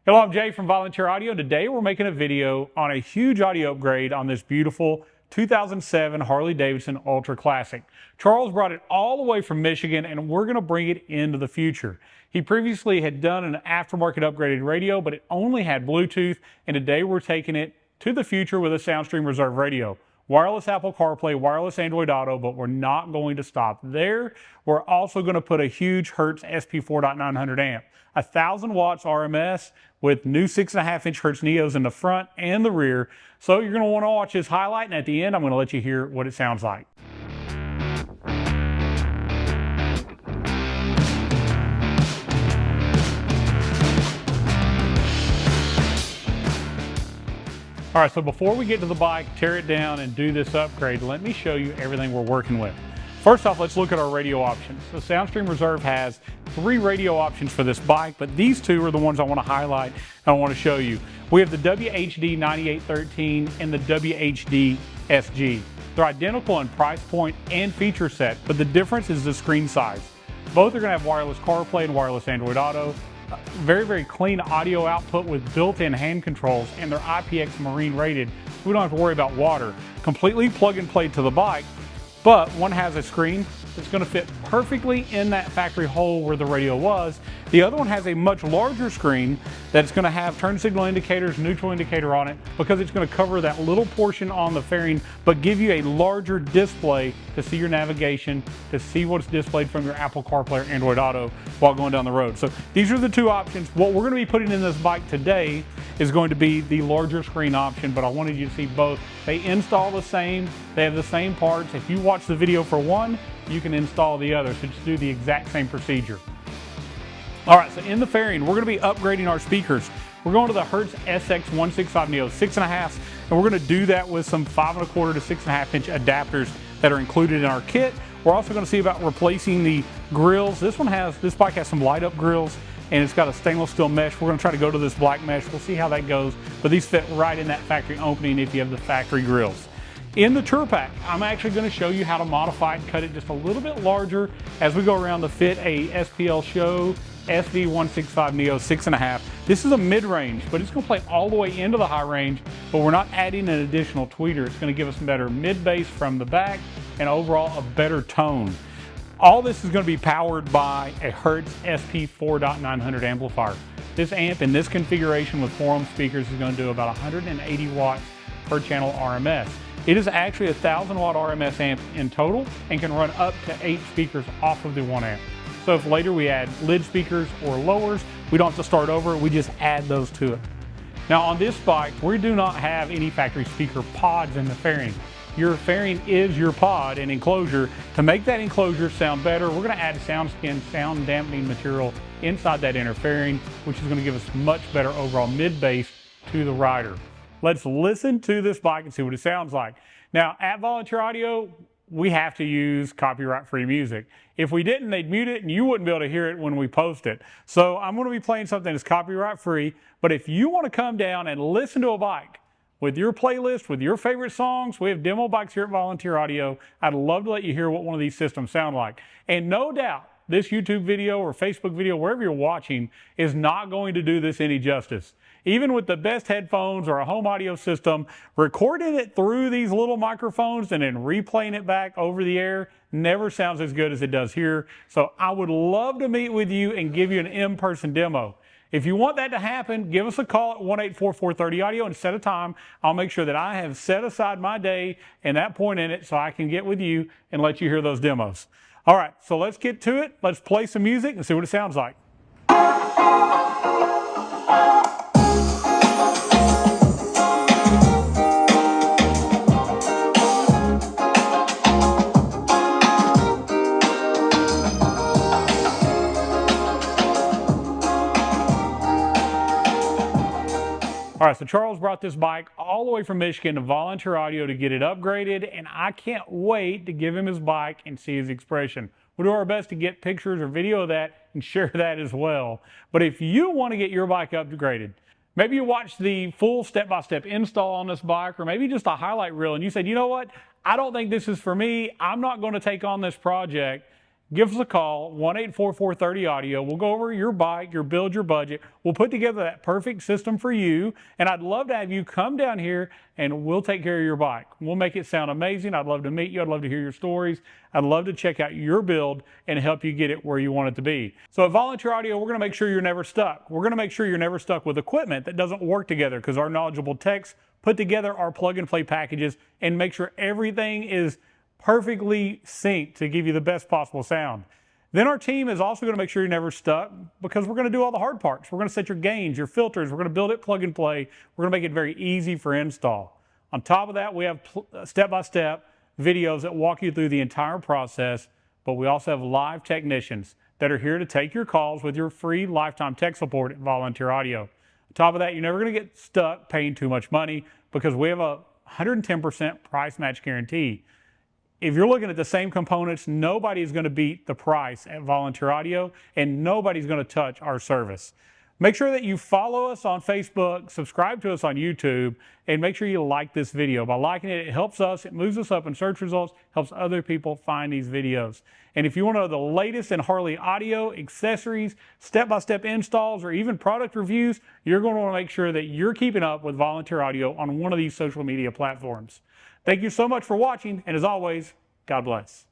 Hello, I'm Jay from Volunteer Audio. Today we're making a video on a huge audio upgrade on this beautiful 2007 Harley-Davidson Ultra Classic. Charles brought it all the way from Michigan and we're going to bring it into the future. He previously had done an aftermarket upgraded radio, but it only had Bluetooth, and today we're taking it to the future with a Soundstream Reserve radio. Wireless Apple CarPlay, wireless Android Auto, but we're not going to stop there. We're also going to put a huge Hertz SP 4.900 amp, 1,000 watts RMS with new 6.5-inch Hertz Neos in the front and the rear. So you're going to want to watch this highlight, and at the end I'm going to let you hear what it sounds like. All right, so before we get to the bike, tear it down and do this upgrade, let me show you everything we're working with. First off, let's look at our radio options. The Soundstream Reserve has 3 radio options for this bike, but these 2 are the ones I want to highlight and I want to show you. We have the WHD 9813 and the WHD SG. They're identical in price point and feature set, but the difference is the screen size. Both are going to have wireless CarPlay and wireless Android Auto. Very, very clean audio output with built-in hand controls, and they're IPX Marine rated, so we don't have to worry about water. Completely plug and play to the bike, but one has a screen that's going to fit perfectly in that factory hole where the radio was. The other one has a much larger screen that's going to have turn signal indicators, neutral indicator on it, because it's going to cover that little portion on the fairing, but give you a larger display to see your navigation, to see what's displayed from your Apple CarPlay or Android Auto while going down the road. So these are the 2 options. What we're going to be putting in this bike today is going to be the larger screen option, but I wanted you to see both. They install the same, they have the same parts. If you watch the video for one, you can install the other, so just do the exact same procedure. All right, so in the fairing, we're going to be upgrading our speakers. We're going to the Hertz SX165 Neo 6.5, and we're going to do that with some 5.25 to 6.5-inch adapters that are included in our kit. We're also going to see about replacing the grills. This bike has some light up grills, and it's got a stainless steel mesh. We're going to try to go to this black mesh. We'll see how that goes, but these fit right in that factory opening if you have the factory grills. In the Tour-Pak, I'm actually going to show you how to modify it, cut it just a little bit larger as we go around to fit a SPL Show SV165 Neo 6.5. This is a mid-range, but it's going to play all the way into the high range, but we're not adding an additional tweeter. It's going to give us some better mid-bass from the back and overall a better tone. All this is going to be powered by a Hertz SP 4.900 amplifier. This amp in this configuration with 4 ohm speakers is going to do about 180 watts per channel RMS. It is actually a 1,000 watt RMS amp in total and can run up to 8 speakers off of the 1 amp. So if later we add lid speakers or lowers, we don't have to start over, we just add those to it. Now on this bike, we do not have any factory speaker pods in the fairing. Your fairing is your pod and enclosure. To make that enclosure sound better, we're going to add SoundSkins sound dampening material inside that inner fairing, which is going to give us much better overall mid-bass to the rider. Let's listen to this bike and see what it sounds like. Now, at Volunteer Audio, we have to use copyright-free music. If we didn't, they'd mute it and you wouldn't be able to hear it when we post it. So I'm going to be playing something that's copyright-free, but if you want to come down and listen to a bike with your playlist, with your favorite songs, we have demo bikes here at Volunteer Audio. I'd love to let you hear what one of these systems sound like. And no doubt, this YouTube video or Facebook video, wherever you're watching, is not going to do this any justice. Even with the best headphones or a home audio system, recording it through these little microphones and then replaying it back over the air never sounds as good as it does here. So I would love to meet with you and give you an in-person demo. If you want that to happen, give us a call at 1-844-30-AUDIO and set a time. I'll make sure that I have set aside my day and that point in it so I can get with you and let you hear those demos. All right, so let's get to it. Let's play some music and see what it sounds like. All right, so Charles brought this bike all the way from Michigan to Volunteer Audio to get it upgraded, and I can't wait to give him his bike and see his expression. We'll do our best to get pictures or video of that and share that as well. But if you want to get your bike upgraded, maybe you watched the full step-by-step install on this bike, or maybe just a highlight reel, and you said, you know what, I don't think this is for me. I'm not going to take on this project. give us a call, 1-844-30-AUDIO. We'll go over your bike, your build, your budget. We'll put together that perfect system for you. And I'd love to have you come down here and we'll take care of your bike. We'll make it sound amazing. I'd love to meet you. I'd love to hear your stories. I'd love to check out your build and help you get it where you want it to be. So at Volunteer Audio, we're going to make sure you're never stuck. We're going to make sure you're never stuck with equipment that doesn't work together, because our knowledgeable techs put together our plug and play packages and make sure everything is perfectly synced to give you the best possible sound. Then our team is also going to make sure you're never stuck, because we're going to do all the hard parts. We're going to set your gains, your filters. We're going to build it plug and play. We're going to make it very easy for install. On top of that, we have step-by-step videos that walk you through the entire process, but we also have live technicians that are here to take your calls with your free lifetime tech support at Volunteer Audio. On top of that, you're never going to get stuck paying too much money, because we have a 110% price match guarantee. If you're looking at the same components, nobody is going to beat the price at Volunteer Audio, and nobody's going to touch our service. Make sure that you follow us on Facebook, subscribe to us on YouTube, and make sure you like this video. By liking it, it helps us, it moves us up in search results, helps other people find these videos. And if you want to know the latest in Harley audio, accessories, step-by-step installs, or even product reviews, you're going to want to make sure that you're keeping up with Volunteer Audio on one of these social media platforms. Thank you so much for watching, and as always, God bless.